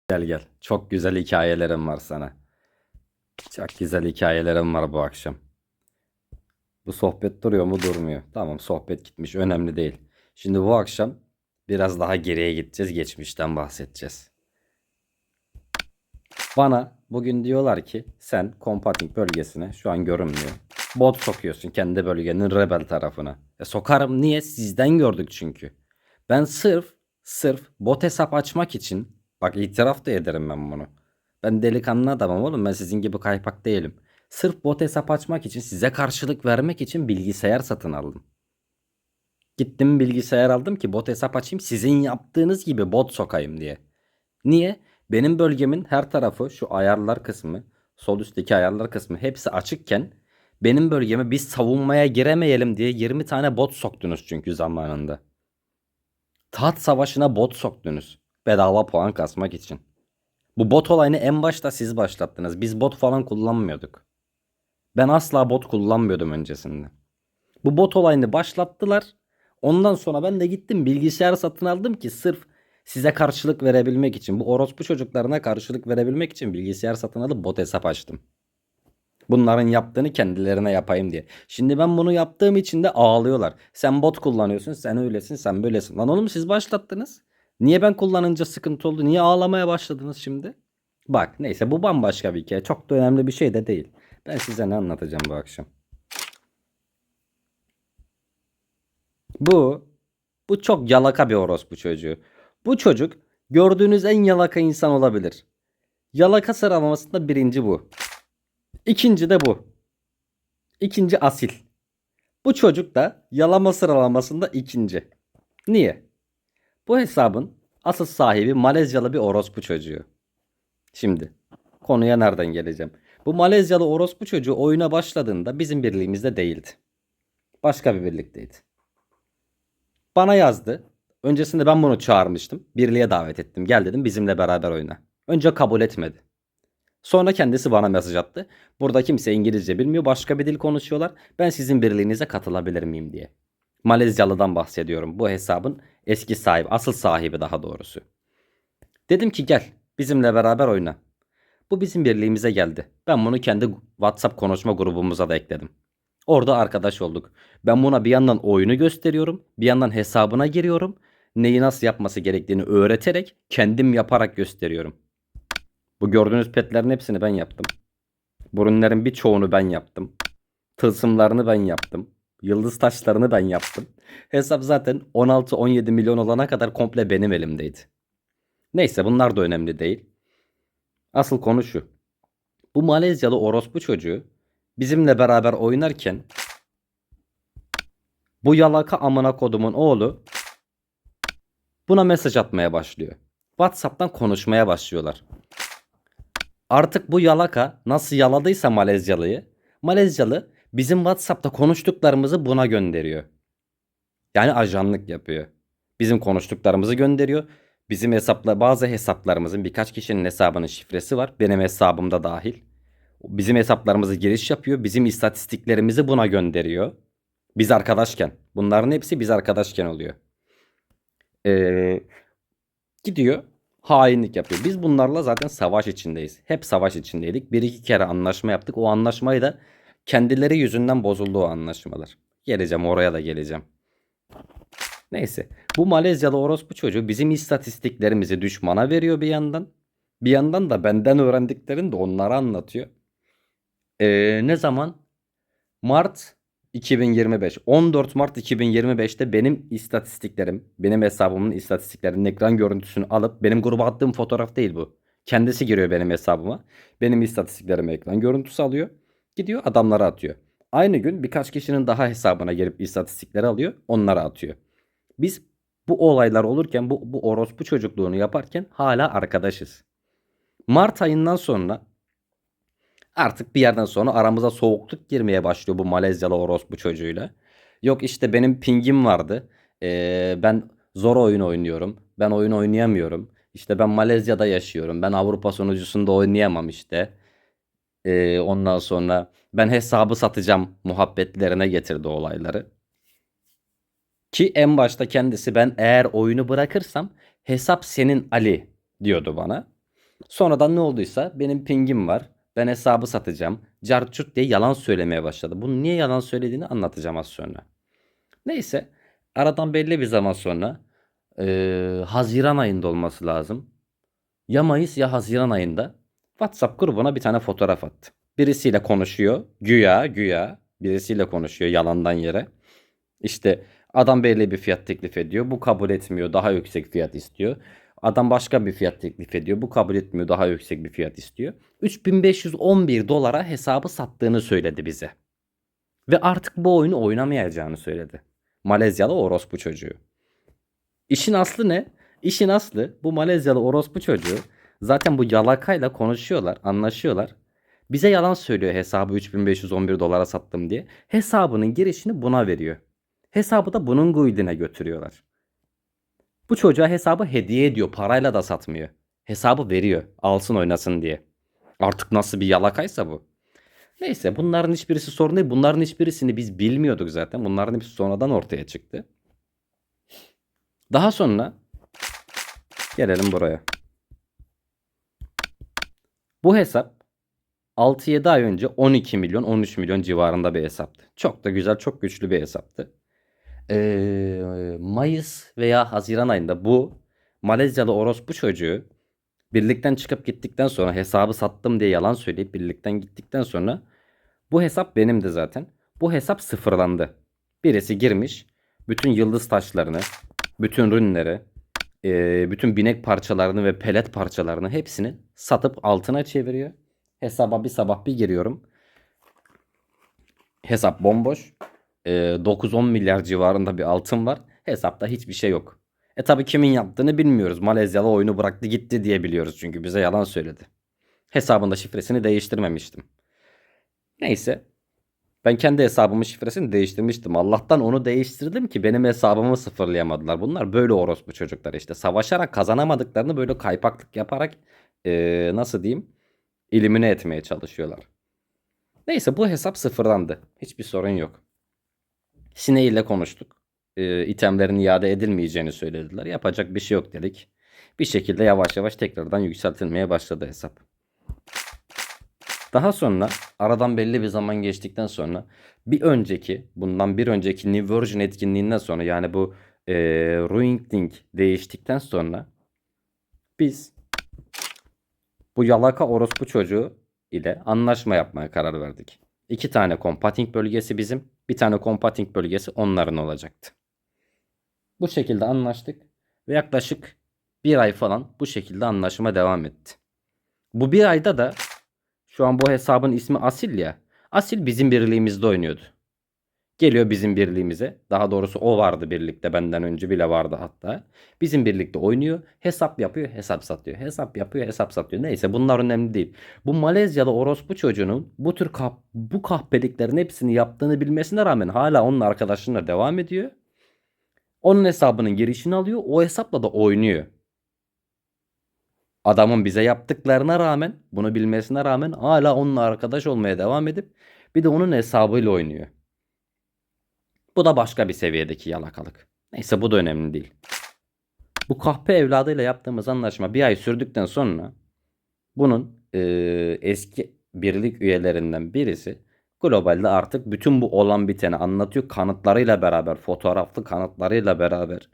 Gel gel. Çok güzel hikayelerim var sana. Çok güzel hikayelerim var bu akşam. Bu sohbet duruyor mu durmuyor. Tamam, sohbet gitmiş, önemli değil. Şimdi bu akşam biraz daha geriye gideceğiz. Geçmişten bahsedeceğiz. Bana bugün diyorlar ki sen Kompating bölgesine, şu an görünmüyor, bot sokuyorsun kendi bölgenin rebel tarafına. Sokarım, niye? Sizden gördük çünkü. Ben sırf bot hesap açmak için, bak itiraf da ederim ben bunu. Ben delikanlı adamım oğlum, ben sizin gibi kaypak değilim. Sırf bot hesap açmak için, size karşılık vermek için bilgisayar satın aldım. Gittim bilgisayar aldım ki bot hesap açayım, sizin yaptığınız gibi bot sokayım diye. Niye? Benim bölgemin her tarafı, şu ayarlar kısmı, sol üstteki ayarlar kısmı hepsi açıkken benim bölgeme biz savunmaya giremeyelim diye 20 tane bot soktunuz çünkü zamanında. Taht savaşına bot soktunuz. Bedava puan kasmak için. Bu bot olayını en başta siz başlattınız. Biz bot falan kullanmıyorduk. Ben asla bot kullanmıyordum öncesinde. Bu bot olayını başlattılar. Ondan sonra ben de gittim bilgisayar satın aldım ki sırf size karşılık verebilmek için, bu orospu çocuklarına karşılık verebilmek için bilgisayar satın alıp bot hesap açtım. Bunların yaptığını kendilerine yapayım diye. Şimdi ben bunu yaptığım için de ağlıyorlar. Sen bot kullanıyorsun, sen öylesin, sen böylesin. Lan oğlum, siz başlattınız. Niye ben kullanınca sıkıntı oldu? Niye ağlamaya başladınız şimdi? Bak neyse, bu bambaşka bir hikaye. Çok da önemli bir şey de değil. Ben size ne anlatacağım bu akşam? Bu bu çok yalaka bir orospu çocuğu. Bu çocuk gördüğünüz en yalaka insan olabilir. Yalaka sıralamasında birinci bu. İkinci de bu. İkinci asil. Bu çocuk da yalama sıralamasında ikinci. Niye? Bu hesabın asıl sahibi Malezyalı bir orospu çocuğu. Şimdi konuya nereden geleceğim? Bu Malezyalı orospu çocuğu oyuna başladığında bizim birliğimizde değildi. Başka bir birlikteydi. Bana yazdı. Öncesinde ben bunu çağırmıştım. Birliğe davet ettim. Gel dedim, bizimle beraber oyna. Önce kabul etmedi. Sonra kendisi bana mesaj attı. Burada kimse İngilizce bilmiyor. Başka bir dil konuşuyorlar. Ben sizin birliğinize katılabilir miyim diye. Malezyalı'dan bahsediyorum. Bu hesabın eski sahibi, asıl sahibi daha doğrusu. Dedim ki gel bizimle beraber oyna. Bu bizim birliğimize geldi. Ben bunu kendi WhatsApp konuşma grubumuza da ekledim. Orada arkadaş olduk. Ben buna bir yandan oyunu gösteriyorum, bir yandan hesabına giriyorum. Neyi nasıl yapması gerektiğini öğreterek, kendim yaparak gösteriyorum. Bu gördüğünüz petlerin hepsini ben yaptım. Bu ürünlerin birçoğunu ben yaptım. Tılsımlarını ben yaptım. Yıldız taşlarını ben yaptım. Hesap zaten 16-17 milyon olana kadar komple benim elimdeydi. Neyse, bunlar da önemli değil. Asıl konu şu. Bu Malezyalı orospu çocuğu bizimle beraber oynarken bu yalaka amına kodumun oğlu buna mesaj atmaya başlıyor. WhatsApp'tan konuşmaya başlıyorlar. Artık bu yalaka nasıl yaladıysa Malezyalı bizim WhatsApp'ta konuştuklarımızı buna gönderiyor. Yani ajanlık yapıyor. Bizim konuştuklarımızı gönderiyor. Bizim bazı hesaplarımızın, birkaç kişinin hesabının şifresi var. Benim hesabımda dahil. Bizim hesaplarımızı giriş yapıyor. Bizim istatistiklerimizi buna gönderiyor. Biz arkadaşken. Bunların hepsi biz arkadaşken oluyor. Ee, Gidiyor. Hainlik yapıyor. Biz bunlarla zaten savaş içindeyiz. Hep savaş içindeydik. Bir iki kere anlaşma yaptık. O anlaşmayı da kendileri yüzünden bozuldu, o anlaşmalar. Geleceğim, oraya da geleceğim. Neyse. Bu Malezyalı orospu çocuğu bizim istatistiklerimizi düşmana veriyor bir yandan. Bir yandan da benden öğrendiklerini de onlara anlatıyor. Ne zaman? Mart 2025. 14 Mart 2025'te benim istatistiklerim, benim hesabımın istatistiklerinin ekran görüntüsünü alıp, benim gruba attığım fotoğraf değil bu. Kendisi giriyor benim hesabıma. Benim istatistiklerime ekran görüntüsü alıyor. Gidiyor adamlara atıyor. Aynı gün birkaç kişinin daha hesabına gelip istatistikleri alıyor, onlara atıyor. Biz bu olaylar olurken, bu orospu çocukluğunu yaparken hala arkadaşız. Mart ayından sonra artık bir yerden sonra aramıza soğukluk girmeye başlıyor bu Malezyalı orospu çocuğuyla. Yok işte benim pingim vardı. Ben zor oyun oynuyorum. Ben oyun oynayamıyorum. İşte ben Malezya'da yaşıyorum. Ben Avrupa sunucusunda oynayamam işte. Ondan sonra ben hesabı satacağım muhabbetlerine getirdi olayları. Ki en başta kendisi, ben eğer oyunu bırakırsam hesap senin Ali diyordu bana. Sonradan ne olduysa benim pingim var. Ben hesabı satacağım. Cart curt diye yalan söylemeye başladı. Bunun niye yalan söylediğini anlatacağım az sonra. Neyse. Aradan belli bir zaman sonra Haziran ayında olması lazım. Ya Mayıs ya Haziran ayında WhatsApp grubuna bir tane fotoğraf attı. Birisiyle konuşuyor. Güya birisiyle konuşuyor yalandan yere. İşte adam belli bir fiyat teklif ediyor. Bu kabul etmiyor. Daha yüksek fiyat istiyor. Adam başka bir fiyat teklif ediyor. Bu kabul etmiyor. Daha yüksek bir fiyat istiyor. 3511 dolara hesabı sattığını söyledi bize. Ve artık bu oyunu oynamayacağını söyledi. Malezyalı orospu çocuğu. İşin aslı ne? İşin aslı bu Malezyalı orospu çocuğu zaten bu yalakayla konuşuyorlar, anlaşıyorlar. Bize yalan söylüyor hesabı 3511 dolara sattım diye. Hesabının girişini buna veriyor. Hesabı da bunun guildine götürüyorlar. Bu çocuğa hesabı hediye ediyor. Parayla da satmıyor. Hesabı veriyor. Alsın oynasın diye. Artık nasıl bir yalakaysa bu. Neyse bunların hiçbirisi sorun değil. Bunların hiçbirisini biz bilmiyorduk zaten. Bunların hepsi sonradan ortaya çıktı. Daha sonra gelelim buraya. Bu hesap 6-7 ay önce 12 milyon 13 milyon civarında bir hesaptı. Çok da güzel, çok güçlü bir hesaptı. Mayıs veya Haziran ayında bu Malezyalı orospu çocuğu birlikten çıkıp gittikten sonra hesabı sattım diye yalan söyleyip birlikten gittikten sonra bu hesap benimdi zaten. Bu hesap sıfırlandı. Birisi girmiş bütün yıldız taşlarını, bütün rünleri, bütün binek parçalarını ve pelet parçalarını hepsini satıp altına çeviriyor. Hesaba bir sabah bir giriyorum. Hesap bomboş. 9-10 milyar civarında bir altın var. Hesapta hiçbir şey yok. Tabi kimin yaptığını bilmiyoruz. Malezyalı oyunu bıraktı gitti diye biliyoruz çünkü bize yalan söyledi. Hesabında şifresini değiştirmemiştim. Neyse. Ben kendi hesabımın şifresini değiştirmiştim. Allah'tan onu değiştirdim ki benim hesabımı sıfırlayamadılar. Bunlar böyle orospu çocuklar işte. Savaşarak kazanamadıklarını böyle kaypaklık yaparak nasıl diyeyim elimine etmeye çalışıyorlar. Neyse bu hesap sıfırlandı. Hiçbir sorun yok. Sine ile konuştuk. İtemlerin iade edilmeyeceğini söylediler. Yapacak bir şey yok dedik. Bir şekilde yavaş yavaş tekrardan yükseltilmeye başladı hesap. Daha sonra aradan belli bir zaman geçtikten sonra bundan bir önceki New Version etkinliğinden sonra yani bu Ruined Link değiştikten sonra biz bu yalaka orospu çocuğu ile anlaşma yapmaya karar verdik. 2 tane combating bölgesi bizim, bir tane combating bölgesi onların olacaktı. Bu şekilde anlaştık ve yaklaşık bir ay falan bu şekilde anlaşma devam etti. Bu bir ayda da şu an bu hesabın ismi Asil ya. Asil bizim birliğimizde oynuyordu. Geliyor bizim birliğimize. Daha doğrusu o vardı birlikte benden önce bile vardı hatta. Bizim birlikte oynuyor. Hesap yapıyor, hesap satıyor. Hesap yapıyor, hesap satıyor. Neyse bunlar önemli değil. Bu Malezyalı orospu çocuğunun bu tür bu kahpeliklerin hepsini yaptığını bilmesine rağmen hala onun arkadaşlarına devam ediyor. Onun hesabının girişini alıyor. O hesapla da oynuyor. Adamın bize yaptıklarına rağmen, bunu bilmesine rağmen hala onunla arkadaş olmaya devam edip bir de onun hesabıyla oynuyor. Bu da başka bir seviyedeki yalakalık. Neyse bu da önemli değil. Bu kahpe evladıyla yaptığımız anlaşma bir ay sürdükten sonra bunun eski birlik üyelerinden birisi globalde artık bütün bu olan biteni anlatıyor. Kanıtlarıyla beraber, fotoğraflı kanıtlarıyla beraber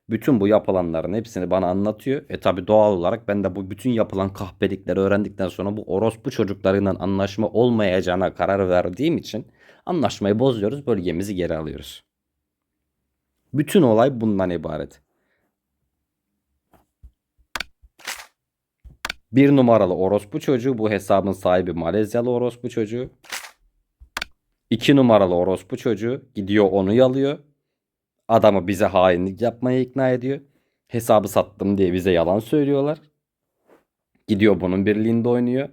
bütün bu yapılanların hepsini bana anlatıyor. Tabi doğal olarak ben de bu bütün yapılan kahpelikleri öğrendikten sonra bu orospu çocuklarıyla anlaşma olmayacağına karar verdiğim için anlaşmayı bozuyoruz, bölgemizi geri alıyoruz. Bütün olay bundan ibaret. Bir numaralı orospu çocuğu bu hesabın sahibi Malezyalı orospu çocuğu. 2 numaralı orospu çocuğu gidiyor onu yalıyor. Adamı bize hainlik yapmaya ikna ediyor. Hesabı sattım diye bize yalan söylüyorlar. Gidiyor bunun birliğinde oynuyor.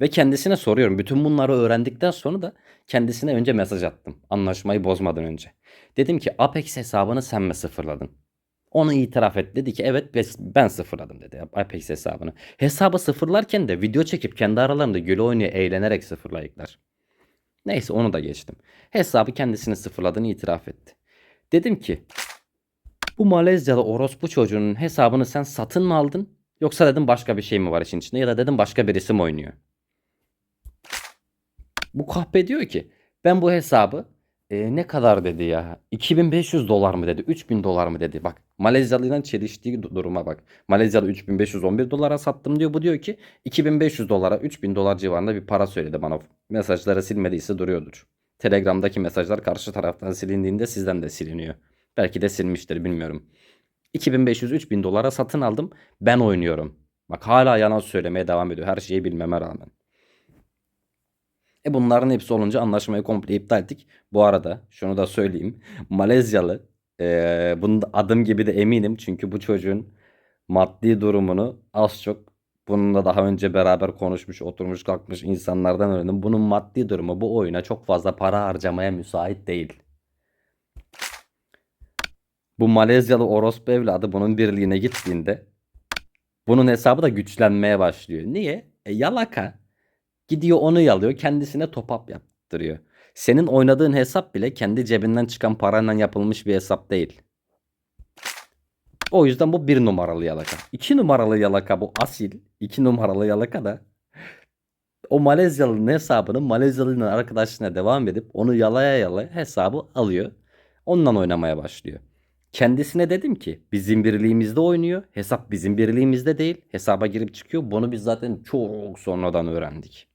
Ve kendisine soruyorum. Bütün bunları öğrendikten sonra da kendisine önce mesaj attım. Anlaşmayı bozmadan önce. Dedim ki Apex hesabını sen mi sıfırladın? Onu itiraf et. Dedi ki evet ben sıfırladım dedi Apex hesabını. Hesabı sıfırlarken de video çekip kendi aralarında güle oynaya eğlenerek sıfırlayıklar. Neyse onu da geçtim. Hesabı kendisini sıfırladığını itiraf etti. Dedim ki bu Malezyalı orospu çocuğunun hesabını sen satın mı aldın Yoksa dedim başka bir şey mi var işin içinde ya da dedim başka birisi mi oynuyor? Bu kahpe diyor ki ben bu hesabı ne kadar dedi ya? 2500 dolar mı dedi? 3000 dolar mı dedi? Bak Malezyalı'yla çeliştiği duruma bak. Malezyalı 3511 dolara sattım diyor. Bu diyor ki 2500 dolara 3000 dolar civarında bir para söyledi bana. Mesajları silmediyse duruyordur. Telegram'daki mesajlar karşı taraftan silindiğinde sizden de siliniyor. Belki de silmiştir bilmiyorum. 2500-3000 dolara satın aldım. Ben oynuyorum. Bak hala yalan söylemeye devam ediyor. Her şeyi bilmeme rağmen. Bunların hepsi olunca anlaşmayı komple iptal ettik. Bu arada şunu da söyleyeyim. Malezyalı bunun adım gibi de eminim. Çünkü bu çocuğun maddi durumunu az çok bununla daha önce beraber konuşmuş, oturmuş, kalkmış insanlardan öğrendim. Bunun maddi durumu bu oyuna çok fazla para harcamaya müsait değil. Bu Malezyalı orospu evladı bunun birliğine gittiğinde bunun hesabı da güçlenmeye başlıyor. Niye? Yalaka. Gidiyor onu yalıyor kendisine top up yaptırıyor. Senin oynadığın hesap bile kendi cebinden çıkan parayla yapılmış bir hesap değil. O yüzden bu bir numaralı yalaka. İki numaralı yalaka bu asil. İki numaralı yalaka da o Malezyalı'nın hesabını Malezyalı'nın arkadaşına devam edip onu yalaya yalaya hesabı alıyor. Onunla oynamaya başlıyor. Kendisine dedim ki bizim birliğimizde oynuyor. Hesap bizim birliğimizde değil. Hesaba girip çıkıyor. Bunu biz zaten çok sonradan öğrendik.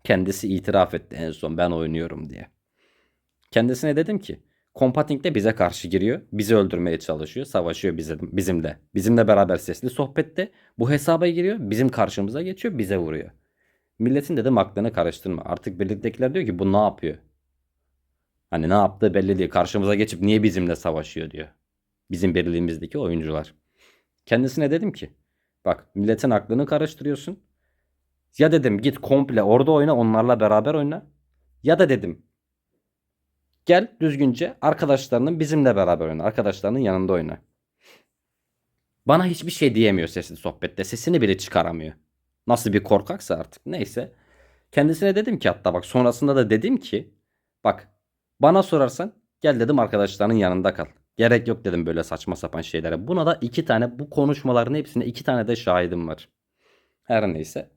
Kendisi itiraf etti en son ben oynuyorum diye. Kendisine dedim ki Compating de bize karşı giriyor. Bizi öldürmeye çalışıyor. Savaşıyor bizimle. Bizimle beraber sesli sohbette. Bu hesaba giriyor. Bizim karşımıza geçiyor. Bize vuruyor. Milletin dedim aklını karıştırma. Artık birliktekiler diyor ki bu ne yapıyor? Hani ne yaptığı belli değil. Karşımıza geçip niye bizimle savaşıyor diyor. Bizim birliğimizdeki oyuncular. Kendisine dedim ki bak milletin aklını karıştırıyorsun. Ya dedim git komple orada oyna onlarla beraber oyna. Ya da dedim gel düzgünce arkadaşlarının bizimle beraber oyna. Arkadaşlarının yanında oyna. Bana hiçbir şey diyemiyor sesli sohbette. Sesini bile çıkaramıyor. Nasıl bir korkaksa artık. Neyse. Kendisine dedim ki hatta bak sonrasında da dedim ki bak bana sorarsan gel dedim arkadaşlarının yanında kal. Gerek yok dedim böyle saçma sapan şeylere. Buna da iki tane bu konuşmaların hepsine iki tane de şahidim var. Her neyse.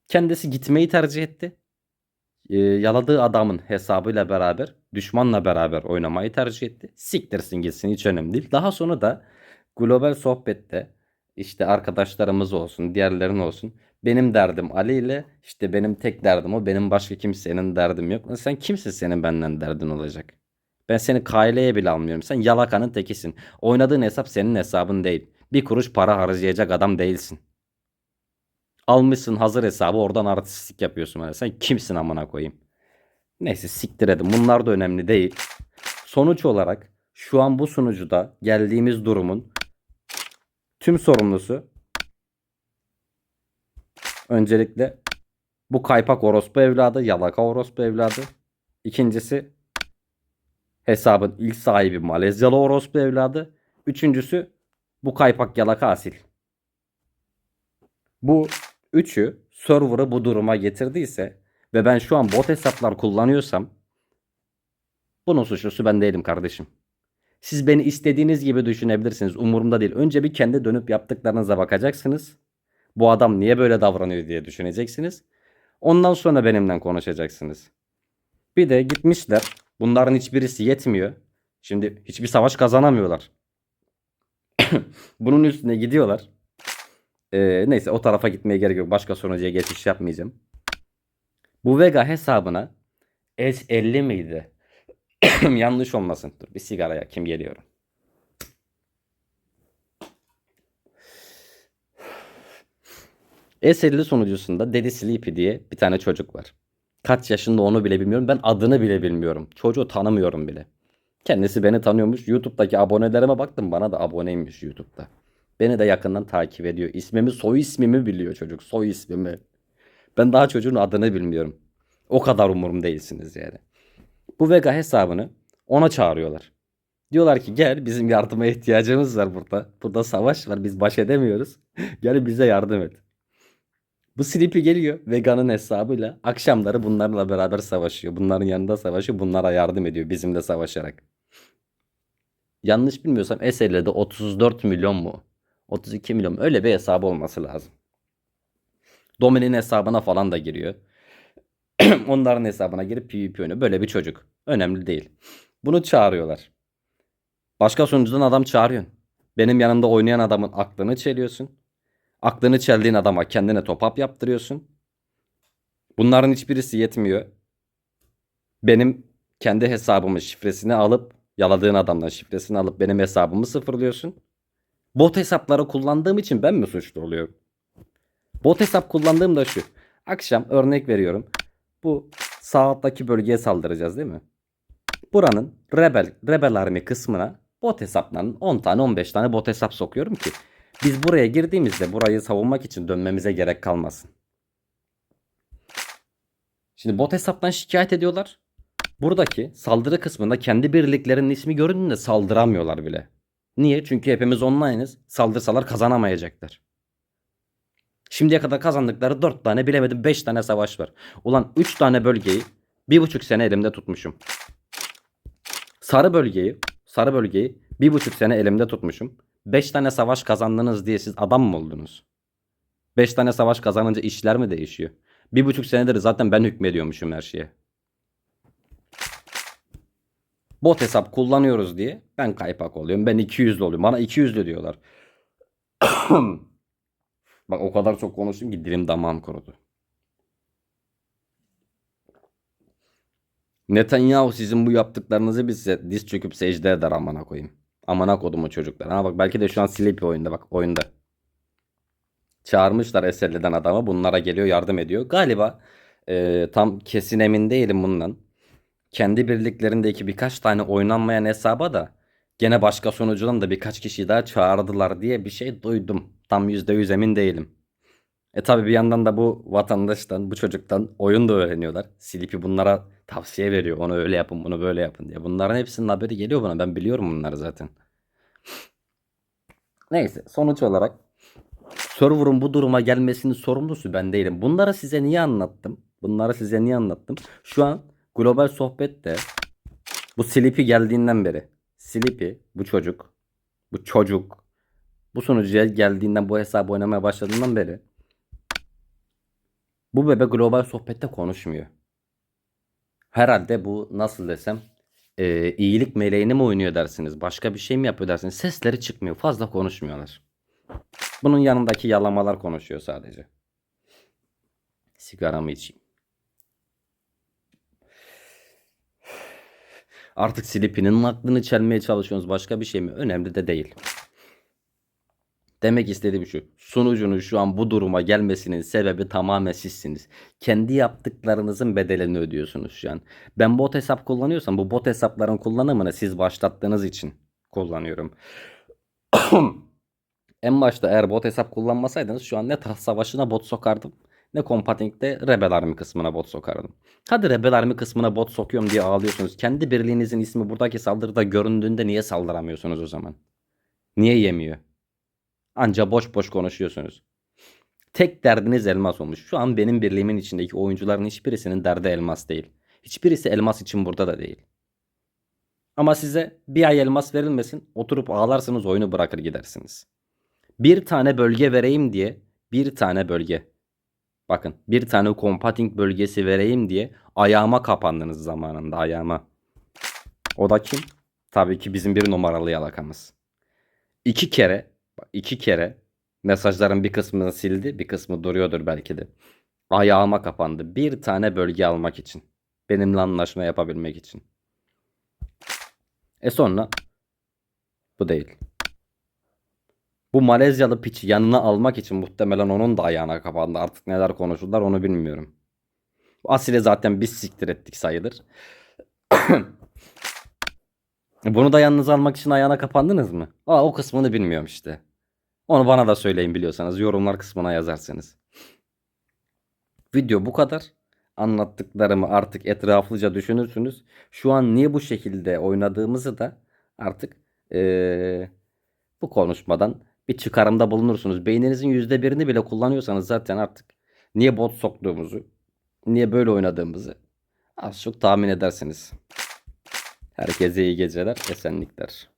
Kendisi gitmeyi tercih etti. Yaladığı adamın hesabıyla beraber düşmanla beraber oynamayı tercih etti. Siktirsin gitsin hiç önemli değil. Daha sonra da global sohbette işte arkadaşlarımız olsun diğerlerin olsun. Benim derdim Ali ile işte benim tek derdim o. Benim başka kimsenin derdim yok. Lan sen kimsin senin benden derdin olacak? Ben seni kaileye bile almıyorum. Sen yalakanın tekisin. Oynadığın hesap senin hesabın değil. Bir kuruş para harcayacak adam değilsin. Almışsın hazır hesabı oradan artistlik yapıyorsun. Yani sen kimsin amına koyayım. Neyse siktir edin. Bunlar da önemli değil. Sonuç olarak şu an bu sunucuda geldiğimiz durumun tüm sorumlusu öncelikle bu kaypak orospu evladı, yalaka orospu evladı. İkincisi hesabın ilk sahibi Malezyalı orospu evladı. Üçüncüsü bu kaypak yalaka asil. Bu üçü server'ı bu duruma getirdiyse ve ben şu an bot hesaplar kullanıyorsam bunun suçlusu ben değilim kardeşim. Siz beni istediğiniz gibi düşünebilirsiniz. Umurumda değil. Önce bir kendi dönüp yaptıklarınıza bakacaksınız. Bu adam niye böyle davranıyor diye düşüneceksiniz. Ondan sonra benimle konuşacaksınız. Bir de gitmişler. Bunların hiçbirisi yetmiyor. Şimdi hiçbir savaş kazanamıyorlar. Bunun üstüne gidiyorlar. Neyse o tarafa gitmeye gerek yok. Başka sonuca geçiş yapmayacağım. Bu Vega hesabına S50 miydi? Yanlış olmasın. Dur bir sigara yakayım geliyorum. S50 sunucusunda Daddy Sleepy diye bir tane çocuk var. Kaç yaşında onu bile bilmiyorum. Ben adını bile bilmiyorum. Çocuğu tanımıyorum bile. Kendisi beni tanıyormuş. YouTube'daki abonelerime baktım. Bana da aboneymiş YouTube'da. Beni de yakından takip ediyor. İsmimi, soy ismimi biliyor çocuk. Soy ismimi. Ben daha çocuğun adını bilmiyorum. O kadar umurum değilsiniz yani. Bu Vega hesabını ona çağırıyorlar. Diyorlar ki gel bizim yardıma ihtiyacımız var burada. Burada savaş var biz baş edemiyoruz. Gel bize yardım et. Bu Sleepy geliyor Vega'nın hesabıyla. Akşamları bunlarla beraber savaşıyor. Bunların yanında savaşıyor. Bunlara yardım ediyor bizimle savaşarak. Yanlış bilmiyorsam SL'de 34 milyon mu? 32 milyon öyle bir hesabı olması lazım. Dominik'in hesabına falan da giriyor. Onların hesabına girip PvP oynuyor. Böyle bir çocuk. Önemli değil. Bunu çağırıyorlar. Başka sunucudan adam çağırıyorsun. Benim yanımda oynayan adamın aklını çeliyorsun. Aklını çeldiğin adama kendine top up yaptırıyorsun. Bunların hiçbirisi yetmiyor. Benim kendi hesabımın şifresini alıp yaladığın adamdan şifresini alıp benim hesabımı sıfırlıyorsun. Bot hesapları kullandığım için ben mi suçlu oluyorum? Bot hesap kullandığım da şu. Akşam örnek veriyorum. Bu sağ alttaki bölgeye saldıracağız değil mi? Buranın Rebel Army kısmına bot hesaplarının 10 tane 15 tane bot hesap sokuyorum ki biz buraya girdiğimizde burayı savunmak için dönmemize gerek kalmasın. Şimdi bot hesaptan şikayet ediyorlar. Buradaki saldırı kısmında kendi birliklerinin ismi göründüğünde saldıramıyorlar bile. Niye? Çünkü hepimiz online'ız. Saldırsalar kazanamayacaklar. Şimdiye kadar kazandıkları 4 tane bilemedim 5 tane savaş var. Ulan 3 tane bölgeyi 1,5 sene elimde tutmuşum. Sarı bölgeyi 1,5 sene elimde tutmuşum. 5 tane savaş kazandınız diye siz adam mı oldunuz? 5 tane savaş kazanınca işler mi değişiyor? 1,5 senedir zaten ben hükmediyormuşum her şeye. Bot hesap kullanıyoruz diye ben kaypak oluyorum. Ben 200'lü oluyorum. Bana 200'lü diyorlar. Bak o kadar çok konuştum ki dilim damağım kurudu. Netanyahu sizin bu yaptıklarınızı bize diz çöküp secde eder amına koyayım. Amına kodumu çocuklar. Ha bak belki de şu an Sleepy oyunda bak oyunda. Çağırmışlar Eserli'den adamı. Bunlara geliyor yardım ediyor. Galiba tam kesin emin değilim bundan. Kendi birliklerindeki birkaç tane oynanmayan hesaba da gene başka sunucudan da birkaç kişi daha çağırdılar diye bir şey duydum. Tam %100 emin değilim. Tabi bir yandan da bu vatandaştan, bu çocuktan oyun da öğreniyorlar. Sleepy bunlara tavsiye veriyor. Onu öyle yapın, bunu böyle yapın diye. Bunların hepsinin haberi geliyor bana. Ben biliyorum bunları zaten. Neyse sonuç olarak server'ın bu duruma gelmesinin sorumlusu ben değilim. Bunları size niye anlattım? Şu an global sohbette bu Sleepy geldiğinden beri. Sleepy bu çocuk bu sunucuya geldiğinden bu hesabı oynamaya başladığından beri bu bebe global sohbette konuşmuyor. Herhalde bu nasıl desem iyilik meleğini mi oynuyor dersiniz? Başka bir şey mi yapıyor dersiniz? Sesleri çıkmıyor. Fazla konuşmuyorlar. Bunun yanındaki yalamalar konuşuyor sadece. Sigaramı içeyim. Artık Sleepy'nin aklını çelmeye çalışıyorsunuz. Başka bir şey mi? Önemli de değil. Demek istediğim şu. Sunucunun şu an bu duruma gelmesinin sebebi tamamen sizsiniz. Kendi yaptıklarınızın bedelini ödüyorsunuz şu an. Ben bot hesap kullanıyorsam bu bot hesapların kullanımını siz başlattığınız için kullanıyorum. En başta eğer bot hesap kullanmasaydınız şu an ne taht savaşına bot sokardım ne Compating'de Rebel Army kısmına bot sokardım. Hadi Rebel Army kısmına bot sokuyorum diye ağlıyorsunuz. Kendi birliğinizin ismi buradaki saldırıda göründüğünde niye saldıramıyorsunuz o zaman? Niye yemiyor? Anca boş boş konuşuyorsunuz. Tek derdiniz elmas olmuş. Şu an benim birliğimin içindeki oyuncuların hiçbirisinin derdi elmas değil. Hiçbirisi elmas için burada da değil. Ama size bir ay elmas verilmesin, oturup ağlarsınız, oyunu bırakır gidersiniz. Bir tane bölge vereyim diye, bir tane bölge. Bakın, bir tane compating bölgesi vereyim diye ayağıma kapandınız zamanında, ayağıma. O da kim? Tabii ki bizim bir numaralı yalakamız. İki kere mesajların bir kısmını sildi, bir kısmı duruyordur belki de. Ayağıma kapandı. Bir tane bölge almak için. Benimle anlaşma yapabilmek için. Sonra bu değil. Bu Malezyalı piçi yanına almak için muhtemelen onun da ayağına kapandı. Artık neler konuşurlar onu bilmiyorum. Asil'i zaten biz siktir ettik sayılır. Bunu da yanınıza almak için ayağına kapandınız mı? O kısmını bilmiyorum işte. Onu bana da söyleyin biliyorsanız. Yorumlar kısmına yazarsınız. Video bu kadar. Anlattıklarımı artık etraflıca düşünürsünüz. Şu an niye bu şekilde oynadığımızı da artık bu konuşmadan bir çıkarımda bulunursunuz. Beyninizin %1'ini bile kullanıyorsanız zaten artık niye bot soktuğumuzu, niye böyle oynadığımızı az çok tahmin edersiniz. Herkese iyi geceler, esenlikler.